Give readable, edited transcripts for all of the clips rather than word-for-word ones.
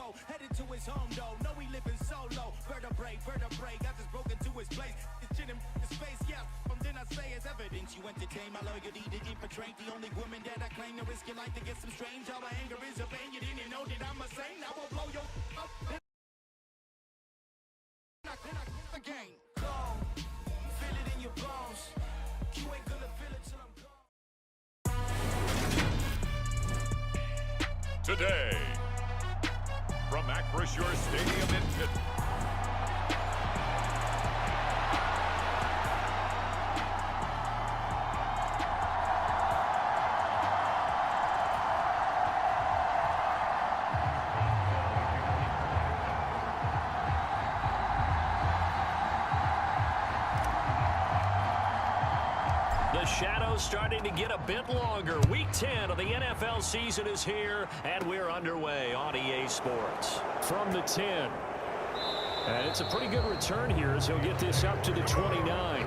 go. Headed to his home though, no he living solo. Vertebrae, got this broken to his place. It's chin in his face, yeah. From then I say it's evidence you entertain my loyalty to infiltrate. The only woman that I claim to risk your life to get some strange. All my anger is a pain, you didn't know that I'm a saint. I will blow your up. Again, go, feel it in your bones. You ain't gonna feel it till I'm gone. Today, from Acrisure Stadium in Pittsburgh. The shadow's starting to get a bit longer. Week 10 of the NFL season is here, and we're underway on EA Sports. From the 10. And it's a pretty good return here as he'll get this up to the 29.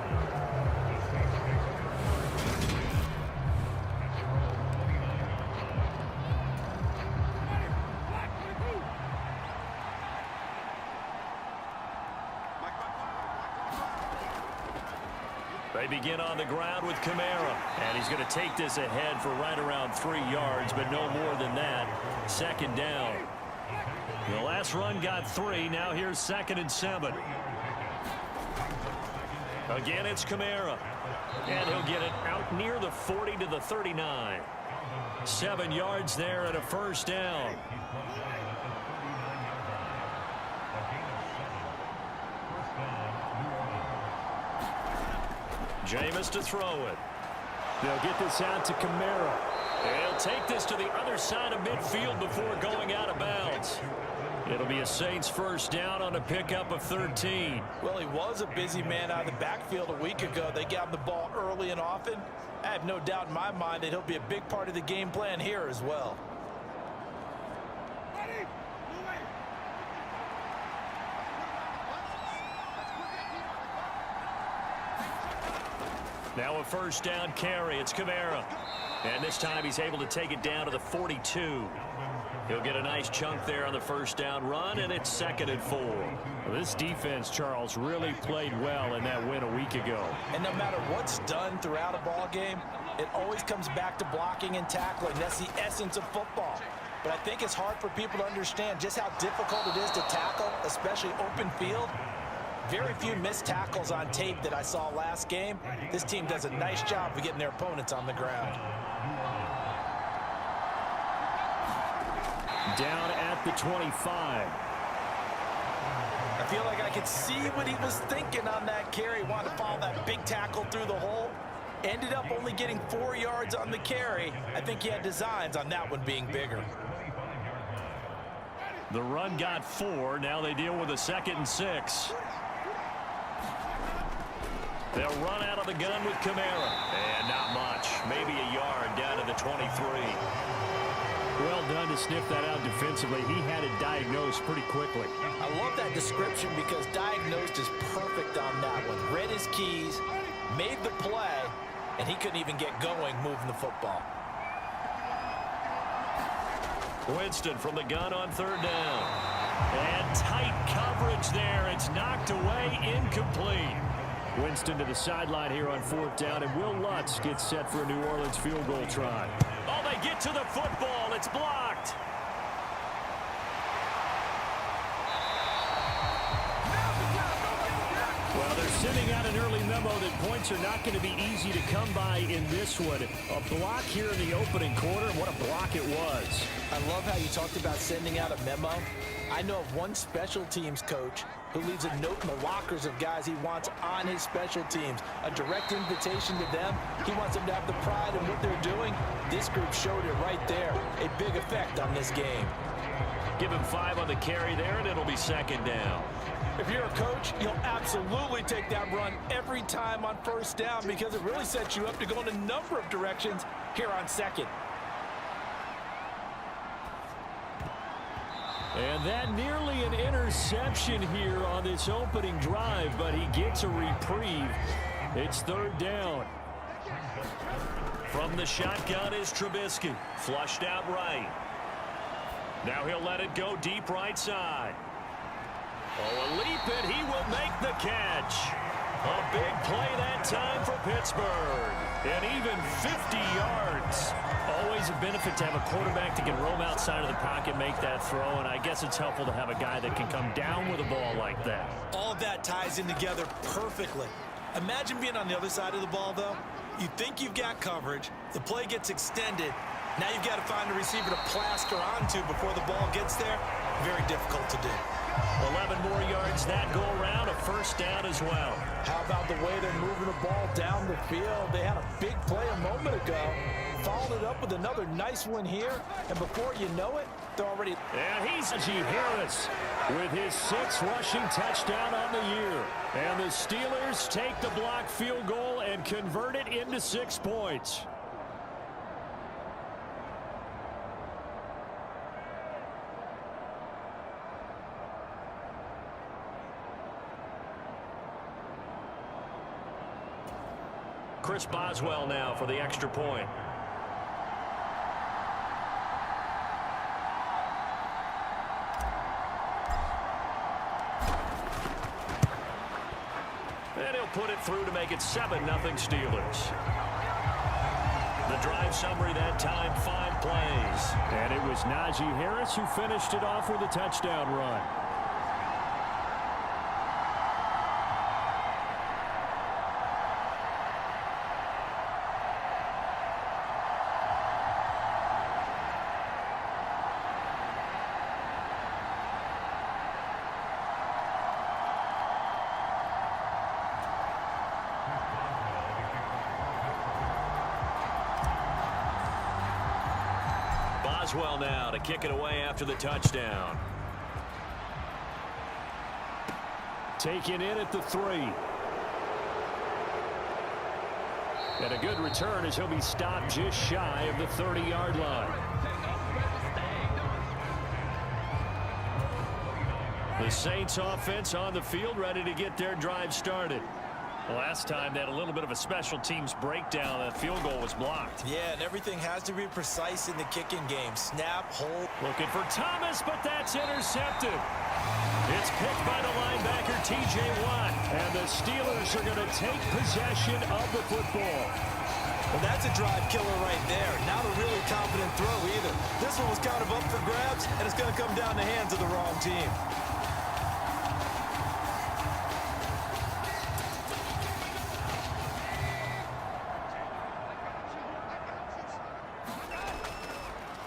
They begin on the ground with Kamara, and he's going to take this ahead for right around 3 yards, but no more than that. Second down. The last run got 3. Now here's 2nd and 7. Again, it's Kamara, and he'll get it out near the 40 to the 39. 7 yards there and a first down. Jameis to throw it. They'll get this out to Kamara. He'll take this to the other side of midfield before going out of bounds. It'll be a Saints first down on a pickup of 13. Well, he was a busy man out of the backfield a week ago. They got him the ball early and often. I have no doubt in my mind that he'll be a big part of the game plan here as well. Now a first down carry. It's Kamara. And this time he's able to take it down to the 42. He'll get a nice chunk there on the first down run, and it's 2nd and 4. Well, this defense, Charles, really played well in that win a week ago. And no matter what's done throughout a ball game, it always comes back to blocking and tackling. That's the essence of football. But I think it's hard for people to understand just how difficult it is to tackle, especially open field. Very few missed tackles on tape that I saw last game. This team does a nice job of getting their opponents on the ground. Down at the 25. I feel like I could see what he was thinking on that carry. Wanted to follow that big tackle through the hole. Ended up only getting 4 yards on the carry. I think he had designs on that one being bigger. The run got 4. Now they deal with a 2nd and 6. They'll run out of the gun with Kamara. And not much. Maybe a yard down to the 23. Well done to sniff that out defensively. He had it diagnosed pretty quickly. I love that description because diagnosed is perfect on that one. Read his keys, made the play, and he couldn't even get going moving the football. Winston from the gun on 3rd down. And tight coverage there. It's knocked away, incomplete. Winston to the sideline here on 4th down, and Will Lutz gets set for a New Orleans field goal try. Oh, they get to the football. It's blocked. Well, they're sending out an early memo that points are not going to be easy to come by in this one. A block here in the opening quarter, and what a block it was. I love how you talked about sending out a memo. I know of one special teams coach who leaves a note in the lockers of guys he wants on his special teams. A direct invitation to them. He wants them to have the pride in what they're doing. This group showed it right there. A big effect on this game. Give him 5 on the carry there, and it'll be 2nd down. If you're a coach, you'll absolutely take that run every time on 1st down because it really sets you up to go in a number of directions here on 2nd. And that nearly an interception here on this opening drive, but he gets a reprieve. It's 3rd down. From the shotgun is Trubisky. Flushed out right. Now he'll let it go deep right side. Oh, a leap, and he will make the catch. A big play that time for Pittsburgh. And even 50 yards. Always a benefit to have a quarterback that can roam outside of the pocket, make that throw, and I guess it's helpful to have a guy that can come down with a ball like that. All of that ties in together perfectly. Imagine being on the other side of the ball, though. You think you've got coverage. The play gets extended. Now you've got to find a receiver to plaster onto before the ball gets there. Very difficult to do. 11 more yards that go around, a first down as well. How about the way they're moving the ball down the field? They had a big play a moment ago. Followed it up with another nice one here. And before you know it, they're already... And he's Najee Harris with his 6th rushing touchdown on the year. And the Steelers take the block field goal and convert it into 6 points. Chris Boswell now for the extra point. And he'll put it through to make it 7-0 Steelers. The drive summary that time, 5 plays. And it was Najee Harris who finished it off with a touchdown run. Boswell now to kick it away after the touchdown. Taken in at the 3. And a good return as he'll be stopped just shy of the 30-yard line. The Saints offense on the field, ready to get their drive started. Last time they had a little bit of a special teams breakdown. That field goal was blocked. Yeah, and everything has to be precise in the kicking game. Snap, hold. Looking for Thomas, but that's intercepted. It's picked by the linebacker, T.J. Watt. And the Steelers are going to take possession of the football. Well, that's a drive killer right there. Not a really confident throw either. This one was kind of up for grabs, and it's going to come down the hands of the wrong team.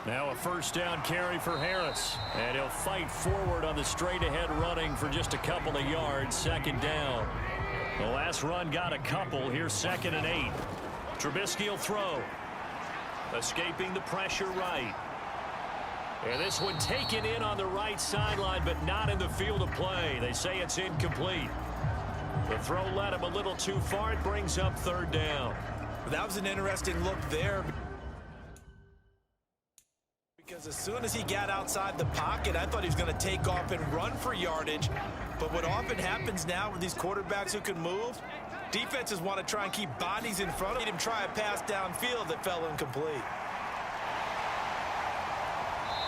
Now a first down carry for Harris. And he'll fight forward on the straight-ahead running for just a couple of yards. 2nd down. The last run got a couple. Here's 2nd and 8. Trubisky will throw. Escaping the pressure right. And this one taken in on the right sideline, but not in the field of play. They say it's incomplete. The throw led him a little too far. It brings up 3rd down. That was an interesting look there. Because as soon as he got outside the pocket, I thought he was going to take off and run for yardage. But what often happens now with these quarterbacks who can move, defenses want to try and keep bodies in front of him, try a pass downfield that fell incomplete.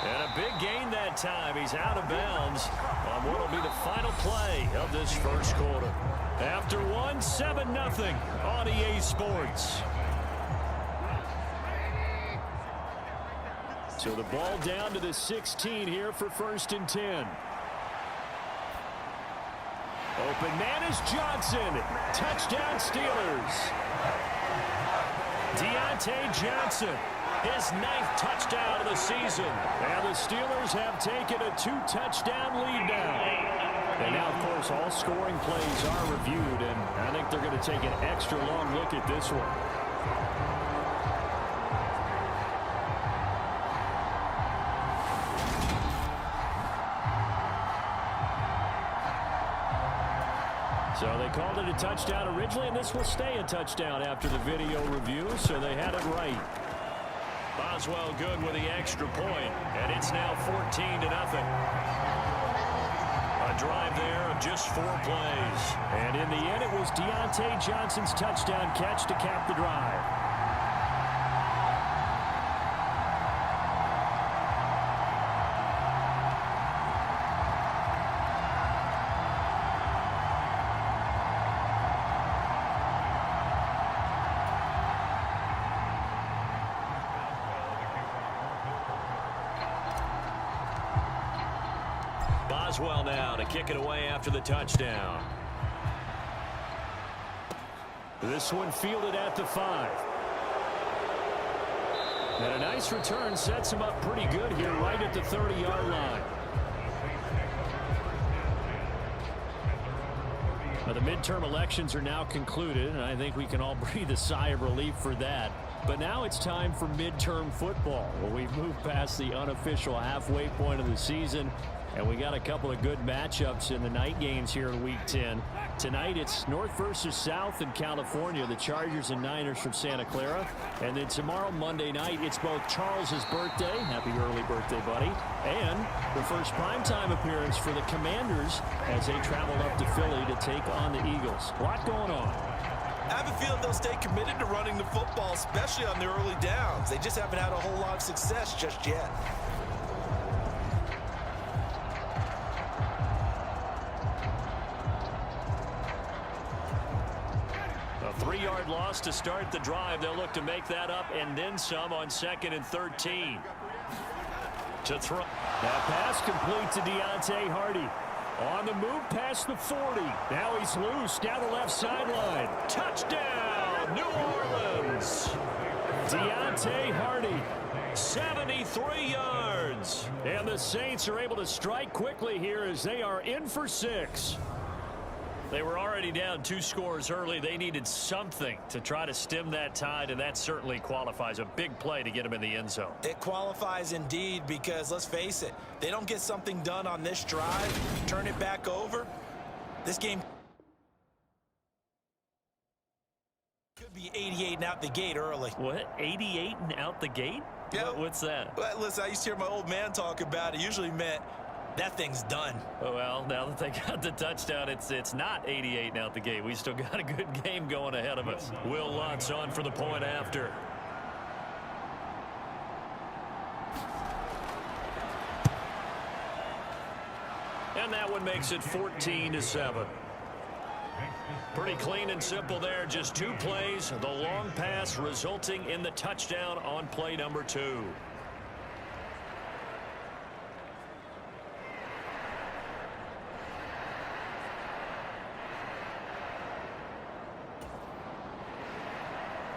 And a big gain that time. He's out of bounds on what will be the final play of this first quarter. After one, 7-0 on EA Sports. So the ball down to the 16 here for 1st and 10. Open man is Johnson. Touchdown Steelers. Deontay Johnson, his 9th touchdown of the season. And the Steelers have taken a 2-touchdown lead now. And now, of course, all scoring plays are reviewed, and I think they're going to take an extra long look at this one. So they called it a touchdown originally, and this will stay a touchdown after the video review, so they had it right. Boswell good with the extra point, and it's now 14-0. A drive there of just 4 plays. And in the end, it was Deontay Johnson's touchdown catch to cap the drive. as well now to kick it away after the touchdown. This one fielded at the 5. And a nice return sets him up pretty good here right at the 30-yard line. Well, the midterm elections are now concluded, and I think we can all breathe a sigh of relief for that. But now it's time for midterm football. Well, we've moved past the unofficial halfway point of the season, and we got a couple of good matchups in the night games here in Week 10. Tonight it's North versus South in California, the Chargers and Niners from Santa Clara. And then tomorrow, Monday night, it's both Charles's birthday, happy early birthday, buddy, and the first primetime appearance for the Commanders as they travel up to Philly to take on the Eagles. A lot going on. I have a feeling they'll stay committed to running the football, especially on the early downs. They just haven't had a whole lot of success just yet. A 3-yard loss to start the drive. They'll look to make that up and then some on 2nd and 13. To throw. That pass complete to Deontay Hardy. On the move past the 40. Now he's loose down the left sideline. Touchdown, New Orleans. Deontay Hardy. 73 yards. And the Saints are able to strike quickly here as they are in for 6. They were already down 2 scores early. They needed something to try to stem that tide, and that certainly qualifies. A big play to get them in the end zone. It qualifies indeed because, let's face it, they don't get something done on this drive, turn it back over. This game could be 88 and out the gate early. What, 88 and out the gate? Yeah. What's that? Well, listen, I used to hear my old man talk about it. Usually meant that thing's done. Oh, well, now that they got the touchdown, it's not 88 and out the gate. We still got a good game going ahead of us. Will Lutz on for the point after. And that one makes it 14-7. Pretty clean and simple there. Just 2 plays. The long pass resulting in the touchdown on play number 2.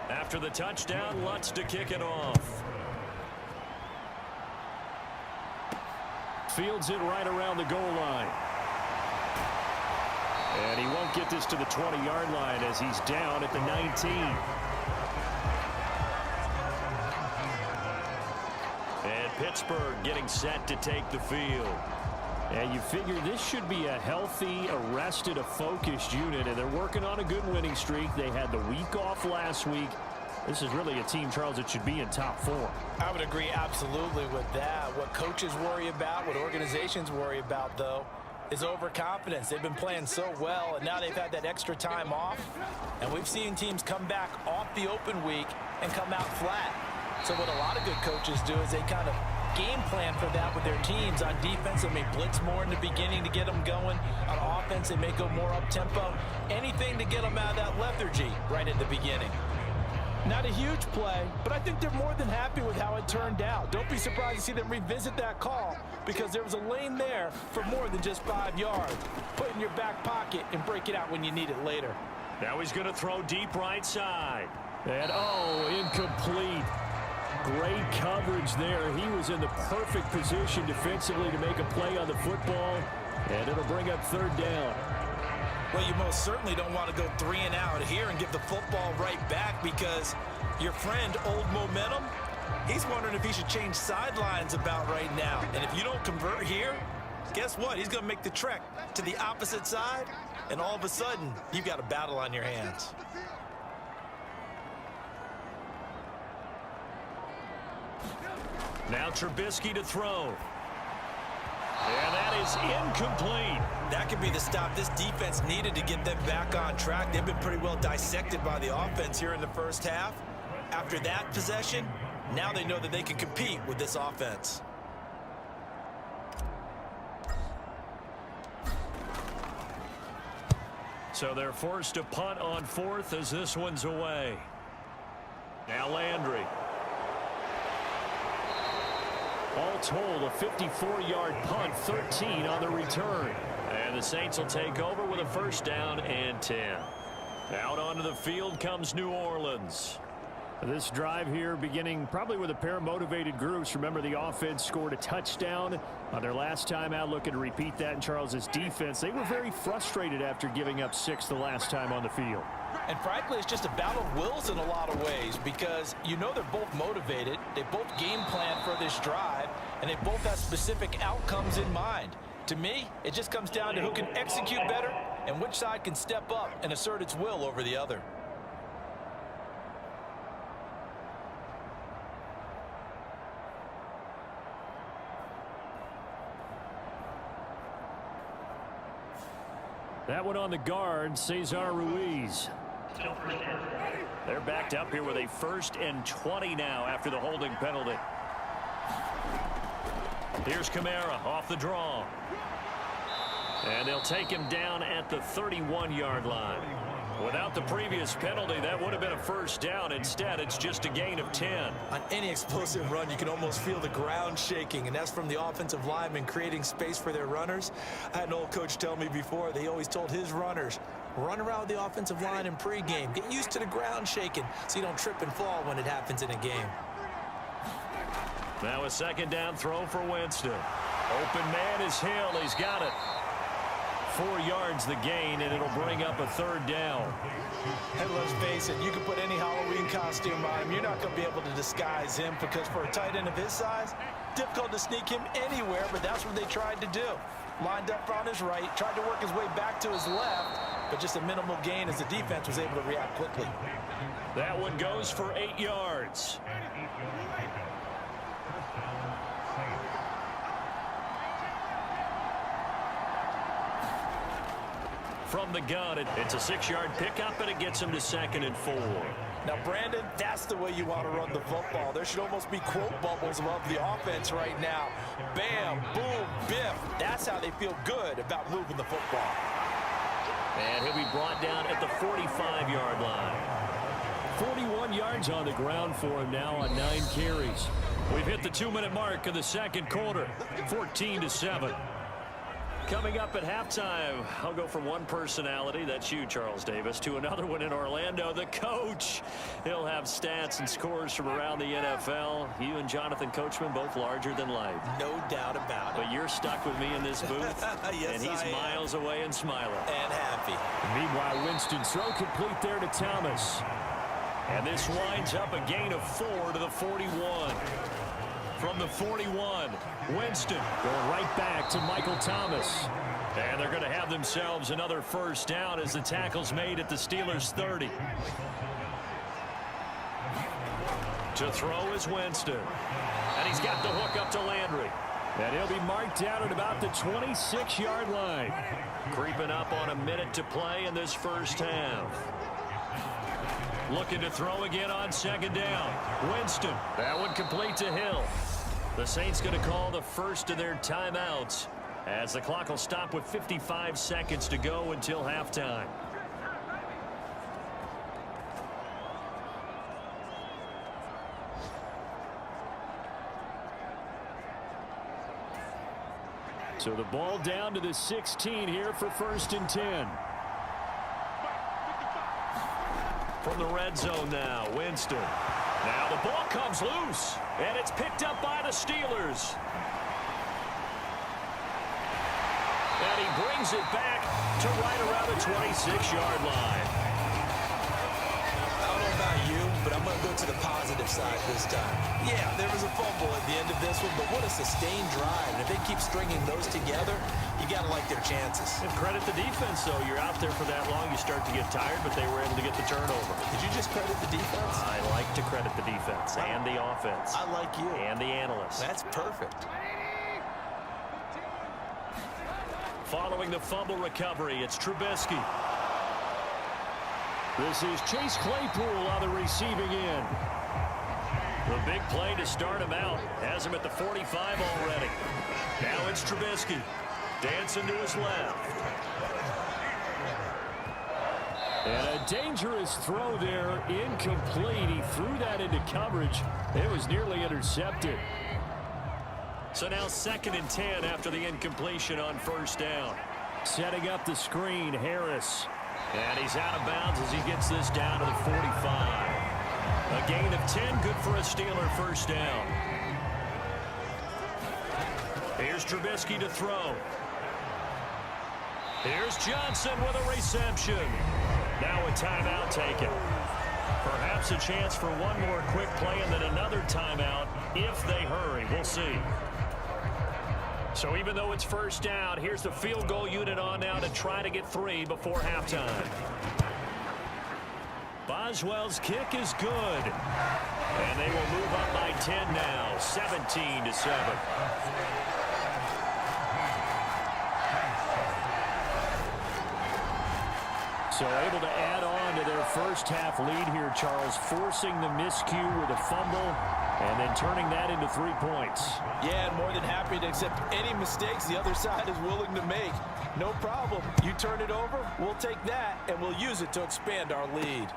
After the touchdown, Lutz to kick it off. Fields it right around the goal line. And he won't get this to the 20-yard line as he's down at the 19. And Pittsburgh getting set to take the field. And you figure this should be a healthy, arrested, a focused unit, and they're working on a good winning streak. They had the week off last week. This is really a team, Charles, that should be in top 4. I would agree absolutely with that. What coaches worry about, what organizations worry about, though, is overconfidence. They've been playing so well, and now they've had that extra time off. And we've seen teams come back off the open week and come out flat. So what a lot of good coaches do is they kind of game plan for that with their teams. On defense, they may blitz more in the beginning to get them going. On offense, they may go more up-tempo. Anything to get them out of that lethargy right at the beginning. Not a huge play, but I think they're more than happy with how it turned out. Don't be surprised to see them revisit that call because there was a lane there for more than just 5 yards. Put it in your back pocket and break it out when you need it later. Now he's going to throw deep right side. And, oh, incomplete. Great coverage there. He was in the perfect position defensively to make a play on the football, and it'll bring up 3rd down. Well, you most certainly don't want to go 3 and out here and give the football right back because your friend, Old Momentum, he's wondering if he should change sidelines about right now. And if you don't convert here, guess what? He's going to make the trek to the opposite side, and all of a sudden, you've got a battle on your hands. Now Trubisky to throw. And that is incomplete. That could be the stop this defense needed to get them back on track. They've been pretty well dissected by the offense here in the first half. After that possession, now they know that they can compete with this offense. So they're forced to punt on 4th as this one's away. Now Landry. All told, a 54-yard punt, 13 on the return. And the Saints will take over with a first down and 10. Out onto the field comes New Orleans. This drive here beginning probably with a pair of motivated groups. Remember, the offense scored a touchdown on their last time out, looking to repeat that in Charles's defense. They were very frustrated after giving up 6 the last time on the field. And frankly, it's just a battle of wills in a lot of ways because you know they're both motivated. They both game plan for this drive, and they both have specific outcomes in mind. To me, it just comes down to who can execute better and which side can step up and assert its will over the other. That one on the guard, Cesar Ruiz. They're backed up here with a 1st and 20 now after the holding penalty. Here's Kamara off the draw. And they'll take him down at the 31-yard line. Without the previous penalty, that would have been a first down. Instead, it's just a gain of 10. On any explosive run, you can almost feel the ground shaking, and that's from the offensive linemen creating space for their runners. I had an old coach tell me before, they always told his runners, run around the offensive line in pregame. Get used to the ground shaking so you don't trip and fall when it happens in a game. Now a second down throw for Winston. Open man is Hill. He's got it. 4 yards the gain, and it'll bring up a 3rd down. And let's face it, you can put any Halloween costume on him. You're not going to be able to disguise him because for a tight end of his size, difficult to sneak him anywhere, but that's what they tried to do. Lined up on his right, tried to work his way back to his left, but just a minimal gain as the defense was able to react quickly. That one goes for 8 yards. From the gun, it's a 6-yard pickup, and it gets him to 2nd and 4. Now, Brandon, that's the way you want to run the football. There should almost be quote bubbles above the offense right now. Bam, boom, biff. That's how they feel good about moving the football. And he'll be brought down at the 45-yard line. 41 yards on the ground for him now on 9 carries. We've hit the 2-minute mark of the second quarter, 14-7. Coming up at halftime, I'll go from one personality, that's you, Charles Davis, to another one in Orlando, the coach. He'll have stats and scores from around the NFL. You and Jonathan Coachman, both larger than life. No doubt about it. But you're stuck with me in this booth, yes, and he's miles away and smiling. And happy. Meanwhile, Winston throw complete there to Thomas. And this winds up a gain of 4 to the 41. From the 41, Winston going right back to Michael Thomas. And they're going to have themselves another first down as the tackle's made at the Steelers' 30. To throw is Winston. And he's got the hook up to Landry. And he'll be marked out at about the 26-yard line. Creeping up on a minute to play in this first half. Looking to throw again on 2nd down. Winston. That one complete to Hill. The Saints going to call the first of their timeouts as the clock will stop with 55 seconds to go until halftime. So the ball down to the 16 here for 1st and 10. From the red zone now, Winston. Now the ball comes loose, and it's picked up by the Steelers. And he brings it back to right around the 26-yard line. I don't know about you, but I'm going to go to the positive side this time. Yeah, there was a fumble at the end of this one, but what a sustained drive. And if they keep stringing those together, you got to like their chances. And credit the defense, though. You're out there for that long, you start to get tired, but they were able to get the turnover. Did you just credit the defense? I like to credit the defense and the offense. I like you. And the analysts. That's perfect. Following the fumble recovery, it's Trubisky. This is Chase Claypool on the receiving end. The big play to start him out. Has him at the 45 already. Now it's Trubisky. Dancing to his left. And a dangerous throw there. Incomplete. He threw that into coverage. It was nearly intercepted. So now 2nd and 10 after the incompletion on first down. Setting up the screen, Harris. And he's out of bounds as he gets this down to the 45. A gain of 10, good for a Steeler first down. Here's Trubisky to throw. Here's Johnson with a reception. Now a timeout taken. Perhaps a chance for one more quick play and then another timeout if they hurry. We'll see. So even though it's first down, here's the field goal unit on now to try to get 3 before halftime. Boswell's kick is good. And they will move up by 10 now, 17-7. So able to add on to their first half lead here, Charles, forcing the miscue with a fumble and then turning that into 3 points. Yeah, and more than happy to accept any mistakes the other side is willing to make. No problem. You turn it over, we'll take that, and we'll use it to expand our lead.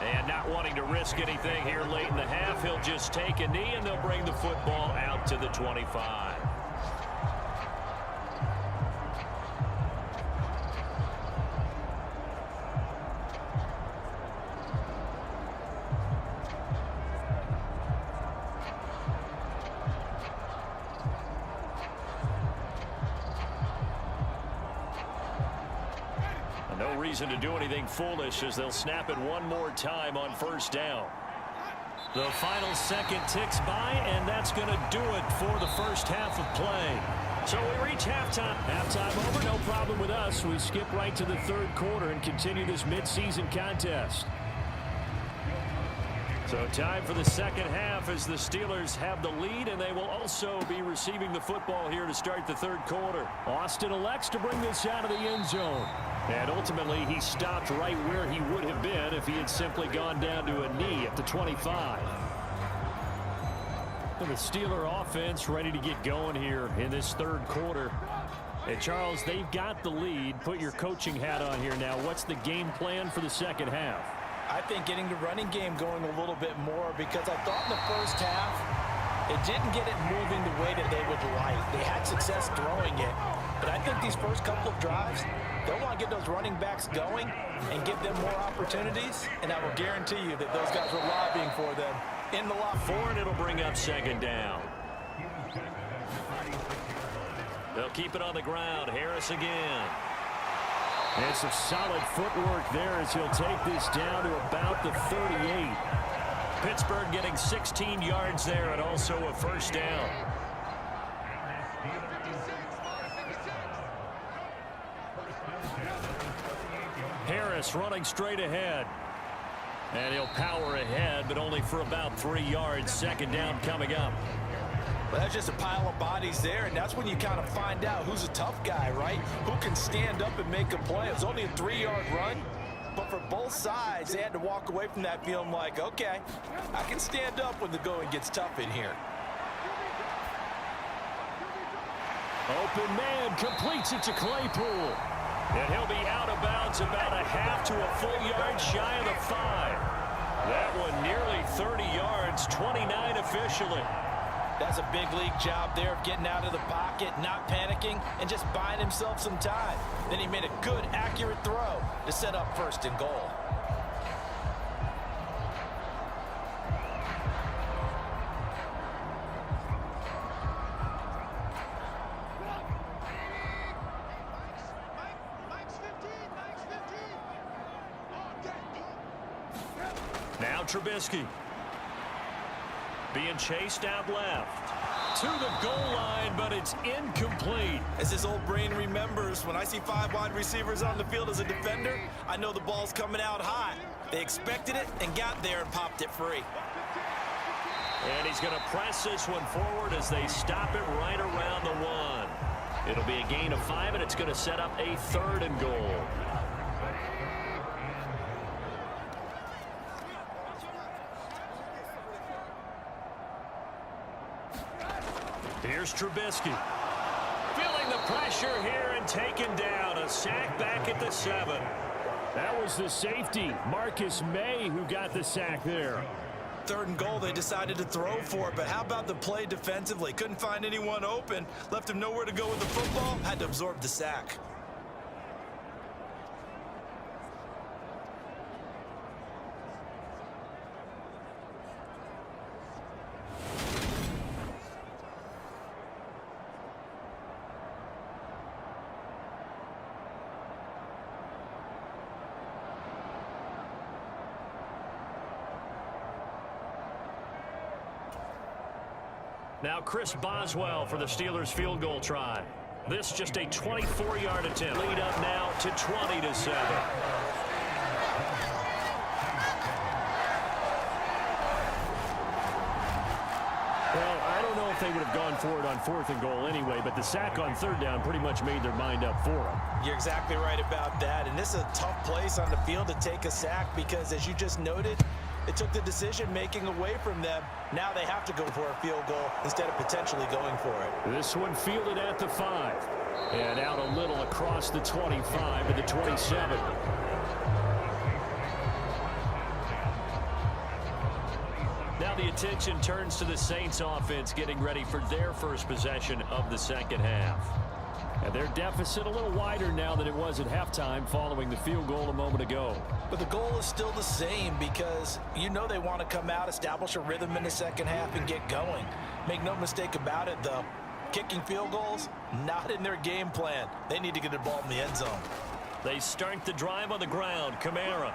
And not wanting to risk anything here late in the half, he'll just take a knee, and they'll bring the football out to the 25. No reason to do anything foolish as they'll snap it one more time on first down. The final second ticks by, and that's going to do it for the first half of play. So we reach halftime. Halftime over, no problem with us. We skip right to the third quarter and continue this midseason contest. So time for the second half as the Steelers have the lead, and they will also be receiving the football here to start the third quarter. Austin elects to bring this out of the end zone. And ultimately, he stopped right where he would have been if he had simply gone down to a knee at the 25. And the Steeler offense ready to get going here in this third quarter. And Charles, they've got the lead. Put your coaching hat on here now. What's the game plan for the second half? I think getting the running game going a little bit more, because I thought in the first half it didn't get it moving the way that they would like. They had success throwing it, but I think these first couple of drives, they'll want to get those running backs going and give them more opportunities, and I will guarantee you that those guys were lobbying for them in the lot. 4, and it'll bring up second down. They'll keep it on the ground. Harris again. And some solid footwork there as he'll take this down to about the 38. Pittsburgh getting 16 yards there and also a first down. Harris running straight ahead. And he'll power ahead, but only for about 3 yards. Second down coming up. Well, that's just a pile of bodies there, and that's when you kind of find out who's a tough guy, right? Who can stand up and make a play. It was only a 3-yard run, but for both sides, they had to walk away from that feeling like, okay, I can stand up when the going gets tough in here. Open man completes it to Claypool. And he'll be out of bounds about a half to a full yard shy of the 5. That one nearly 30 yards, 29 officially. That's a big league job there of getting out of the pocket, not panicking, and just buying himself some time. Then he made a good, accurate throw to set up first and goal. Now Trubisky. Being chased out left. To the goal line, but it's incomplete. As his old brain remembers, when I see 5 wide receivers on the field as a defender, I know the ball's coming out high. They expected it and got there and popped it free. And he's going to press this one forward as they stop it right around the 1. It'll be a gain of 5, and it's going to set up a 3rd and goal. Here's Trubisky. Feeling the pressure here and taken down. A sack back at the 7. That was the safety, Marcus May, who got the sack there. 3rd and goal, they decided to throw for it. But how about the play defensively? Couldn't find anyone open. Left him nowhere to go with the football. Had to absorb the sack. Now Chris Boswell for the Steelers field goal try. This just a 24-yard attempt. Lead up now to 20-7. Well, I don't know if they would have gone for it on 4th and goal anyway, but the sack on 3rd down pretty much made their mind up for them. You're exactly right about that. And this is a tough place on the field to take a sack because, as you just noted, it took the decision-making away from them. Now they have to go for a field goal instead of potentially going for it. This one fielded at the 5. And out a little across the 25 to the 27. Now the attention turns to the Saints offense getting ready for their first possession of the second half. And their deficit a little wider now than it was at halftime following the field goal a moment ago. But the goal is still the same because you know they want to come out, establish a rhythm in the second half, and get going. Make no mistake about it, though. Kicking field goals, not in their game plan. They need to get the ball in the end zone. They start the drive on the ground. Kamara.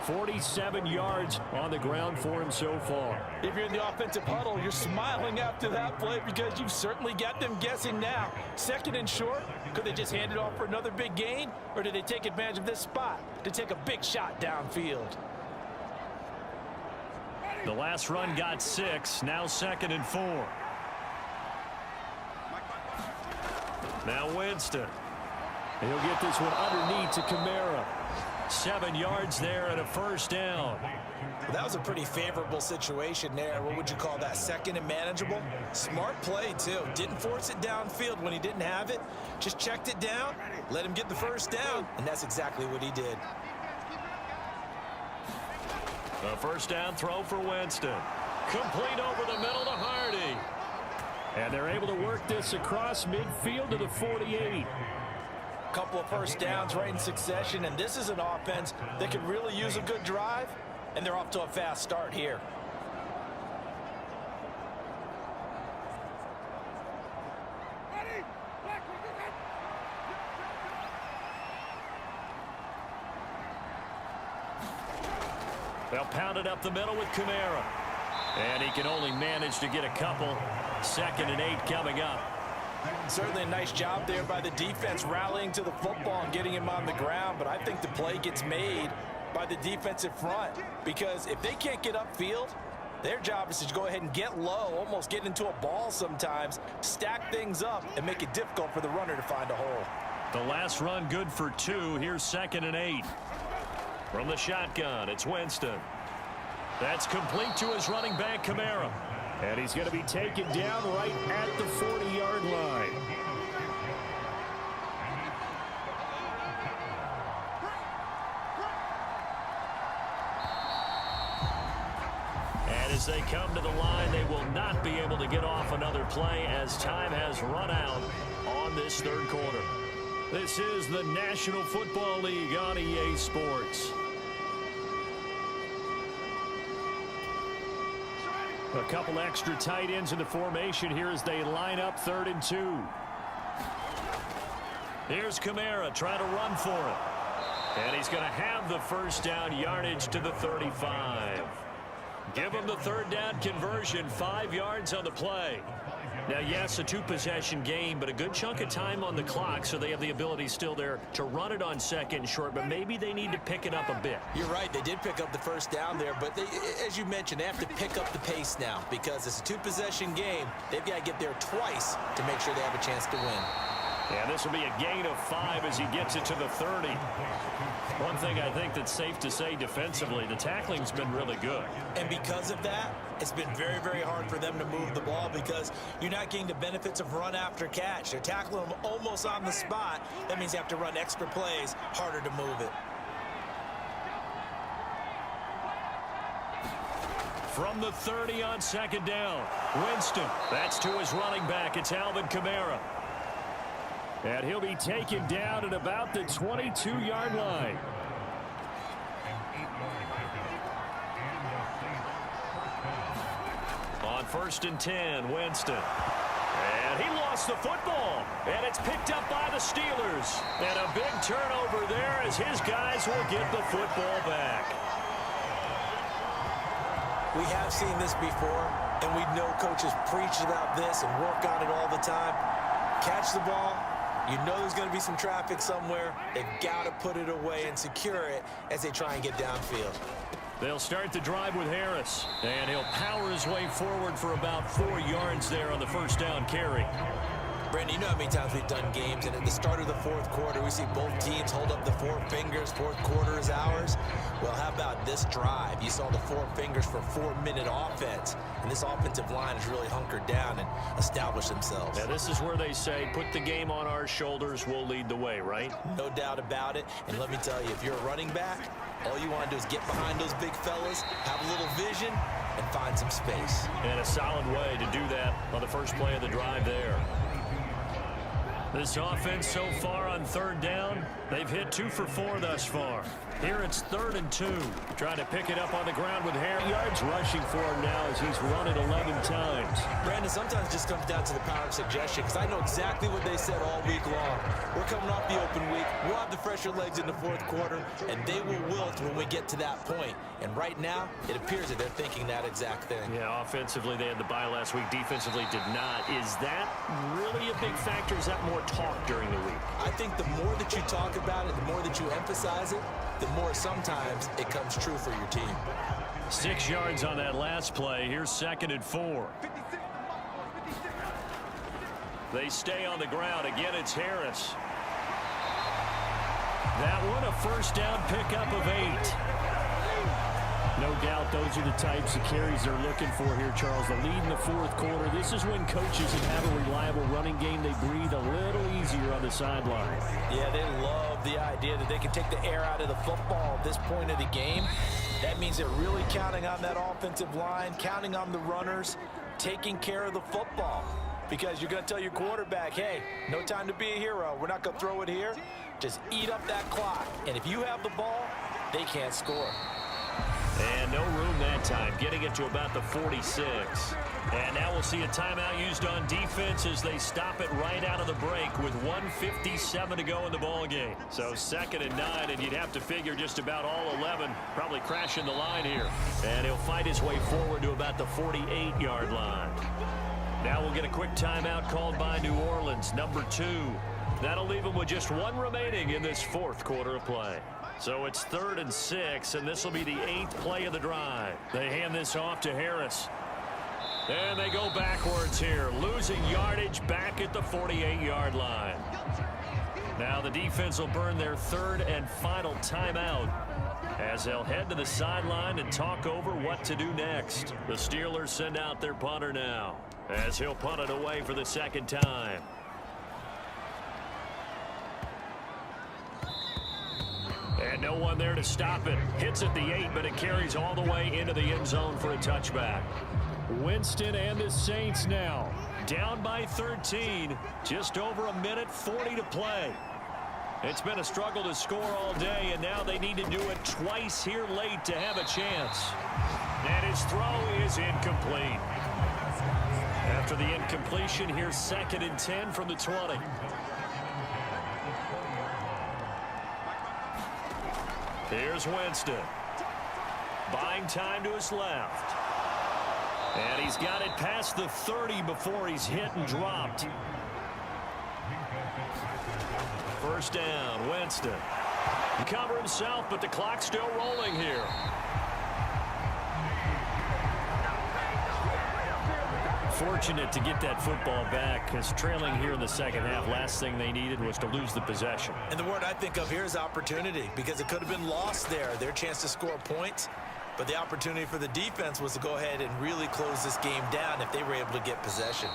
47 yards on the ground for him so far. If you're in the offensive huddle, you're smiling after that play because you've certainly got them guessing now. 2nd and short, could they just hand it off for another big gain? Or did they take advantage of this spot to take a big shot downfield? The last run got 6, now 2nd and 4. Now Winston. He'll get this one underneath to Kamara. 7 yards there and a first down. That was a pretty favorable situation there. What would you call that? 2nd and manageable? Smart play, too. Didn't force it downfield when he didn't have it. Just checked it down, let him get the first down, and that's exactly what he did. A first down throw for Winston. Complete over the middle to Hardy. And they're able to work this across midfield to the 48. Couple of first downs right in succession, and this is an offense that could really use a good drive, and they're off to a fast start here. They'll pound it up the middle with Kamara. And he can only manage to get a couple. 2nd and 8 coming up. Certainly a nice job there by the defense rallying to the football and getting him on the ground, but I think the play gets made by the defensive front because if they can't get upfield, their job is to go ahead and get low, almost get into a ball sometimes, stack things up, and make it difficult for the runner to find a hole. The last run good for 2. Here's 2nd and 8. From the shotgun, it's Winston. That's complete to his running back, Kamara. And he's going to be taken down right at the 40-yard line. And as they come to the line, they will not be able to get off another play as time has run out on this 3rd quarter. This is the National Football League on EA Sports. A couple extra tight ends in the formation here as they line up 3rd and 2. Here's Kamara trying to run for it. And he's going to have the first down, yardage to the 35. Give him the 3rd down conversion, 5 yards on the play. Now, yes, a 2-possession game, but a good chunk of time on the clock, so they have the ability still there to run it on 2nd and short, but maybe they need to pick it up a bit. You're right. They did pick up the first down there, but they, as you mentioned, they have to pick up the pace now because it's a 2-possession game. They've got to get there twice to make sure they have a chance to win. Yeah, this will be a gain of 5 as he gets it to the 30. One thing I think that's safe to say defensively, the tackling's been really good. And because of that, it's been very, very hard for them to move the ball because you're not getting the benefits of run after catch. They're tackling them almost on the spot. That means you have to run extra plays, harder to move it. from the 30 on second down. Winston, that's to his running back. It's Alvin Kamara. And he'll be taken down at about the 22-yard line. On 1st and 10, Winston. And he lost the football. And it's picked up by the Steelers. And a big turnover there as his guys will get the football back. We have seen this before, and we know coaches preach about this and work on it all the time. Catch the ball. You know there's going to be some traffic somewhere. They've got to put it away and secure it as they try and get downfield. They'll start the drive with Harris, and he'll power his way forward for about 4 yards there on the first down carry. Brandon, you know how many times we've done games, and at the start of the fourth quarter, we see both teams hold up the 4 fingers, fourth quarter is ours. Well, how about this drive? You saw the 4 fingers for 4-minute offense, and this offensive line has really hunkered down and established themselves. Now, this is where they say, put the game on our shoulders, we'll lead the way, right? No doubt about it, and let me tell you, if you're a running back, all you want to do is get behind those big fellas, have a little vision, and find some space. And a solid way to do that on the first play of the drive there. This offense so far on 3rd down, they've hit 2 for 4 thus far. Here it's 3rd and 2. Trying to pick it up on the ground with yards rushing for him now as he's run it 11 times. Brandon, sometimes it just comes down to the power of suggestion, because I know exactly what they said all week long. We're coming off the open week. We'll have the fresher legs in the fourth quarter, and they will wilt when we get to that point. And right now, it appears that they're thinking that exact thing. Yeah, offensively, they had the bye last week. Defensively, did not. Is that really a big factor? Is that more talk during the week? I think the more that you talk about it, the more that you emphasize it, the more sometimes it comes true for your team. 6 yards on that last play. Here's 2nd and 4. They stay on the ground. Again, it's Harris. That one a first down pickup of 8. No doubt those are the types of carries they're looking for here, Charles. The lead in the fourth quarter. This is when coaches that have a reliable running game, they breathe a little easier on the sideline. Yeah, they love the idea that they can take the air out of the football at this point of the game. That means they're really counting on that offensive line, counting on the runners, taking care of the football. Because you're going to tell your quarterback, hey, no time to be a hero. We're not going to throw it here. Just eat up that clock. And if you have the ball, they can't score. And no room that time, getting it to about the 46. And now we'll see a timeout used on defense as they stop it right out of the break with 1:57 to go in the ball game. So 2nd and 9, and you'd have to figure just about all 11 probably crashing the line here. And he'll fight his way forward to about the 48-yard line. Now we'll get a quick timeout called by New Orleans, number 2. That'll leave them with just 1 remaining in this fourth quarter of play. So it's 3rd and 6, and this will be the 8th play of the drive. They hand this off to Harris. And they go backwards here, losing yardage back at the 48-yard line. Now the defense will burn their 3rd and final timeout as they'll head to the sideline and talk over what to do next. The Steelers send out their punter now as he'll punt it away for the 2nd time. And no one there to stop it. Hits at the 8, but it carries all the way into the end zone for a touchback. Winston and the Saints now down by 13. Just over 1:40 to play. It's been a struggle to score all day, and now they need to do it twice here late to have a chance. And his throw is incomplete. After the incompletion, here's 2nd and 10 from the 20. Here's Winston. Buying time to his left. And he's got it past the 30 before he's hit and dropped. First down, Winston. He covered himself, but the clock's still rolling here. Fortunate to get that football back, because trailing here in the second half, last thing they needed was to lose the possession. And the word I think of here is opportunity, because it could have been lost there, their chance to score points. But the opportunity for the defense was to go ahead and really close this game down if they were able to get possession.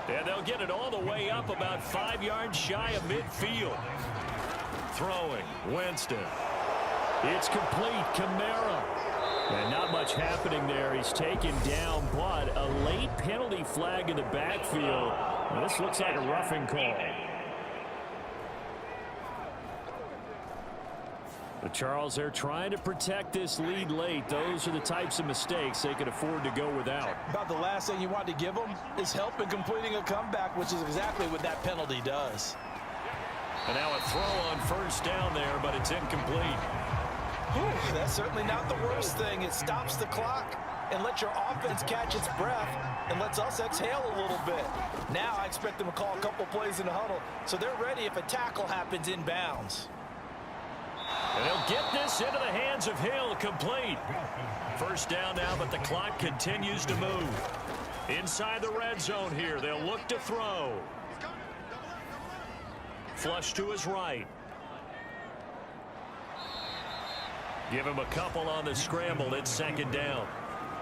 And they'll get it all the way up about 5 yards shy of midfield. Throwing, Winston. It's complete, Kamara. And not much happening there. He's taken down, but a late penalty flag in the backfield. Well, this looks like a roughing call. But Charles, they're trying to protect this lead late. Those are the types of mistakes they can afford to go without. About the last thing you want to give them is help in completing a comeback, which is exactly what that penalty does. And now a throw on first down there, but it's incomplete. Whew, that's certainly not the worst thing. It stops the clock and lets your offense catch its breath and lets us exhale a little bit. Now I expect them to call a couple plays in the huddle so they're ready if a tackle happens inbounds. And they'll get this into the hands of Hill, complete. First down now, but the clock continues to move. Inside the red zone here, they'll look to throw. Flush to his right. Give him a couple on the scramble. It's second down.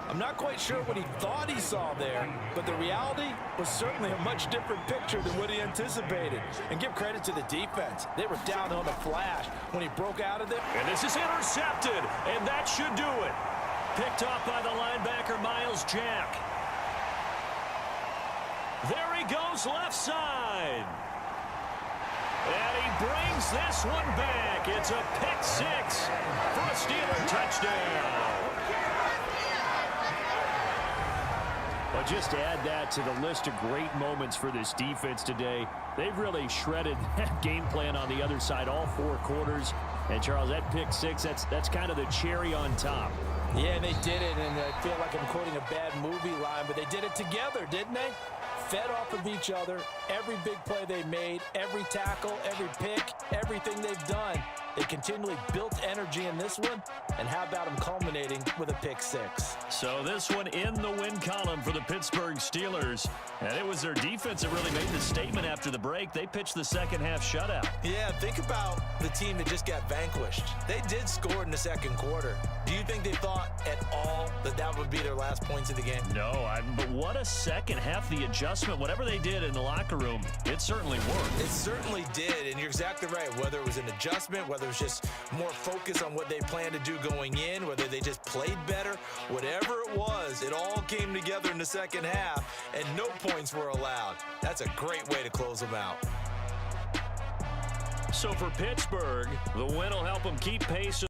I'm not quite sure what he thought he saw there, but the reality was certainly a much different picture than what he anticipated. And give credit to the defense. They were down on the flash when he broke out of there. And this is intercepted, and that should do it. Picked off by the linebacker, Miles Jack. There he goes left side. And he brings this one back. It's a pick six for a Steeler touchdown. But just to add that to the list of great moments for this defense today, they've really shredded that game plan on the other side all four quarters. And, Charles, that pick six, that's kind of the cherry on top. Yeah, they did it, and I feel like I'm quoting a bad movie line, but they did it together, didn't they? Fed off of each other, every big play they made, every tackle, every pick, everything they've done. They continually built energy in this one, and how about them culminating with a pick six? So this one in the win column for the Pittsburgh Steelers. And it was their defense that really made the statement after the break. They pitched the second half shutout. Yeah, think about the team that just got vanquished. They did score in the second quarter. Do you think they thought at all that that would be their last points of the game? No, but what a second half. The adjustment, whatever they did in the locker room, it certainly worked. It certainly did, and you're exactly right. Whether it was an adjustment, whether it was just more focus on what they planned to do going in, whether they just played better, whatever it was, it all came together in the second half, and no points were allowed. That's a great way to close them out. So for Pittsburgh, the win will help them keep pace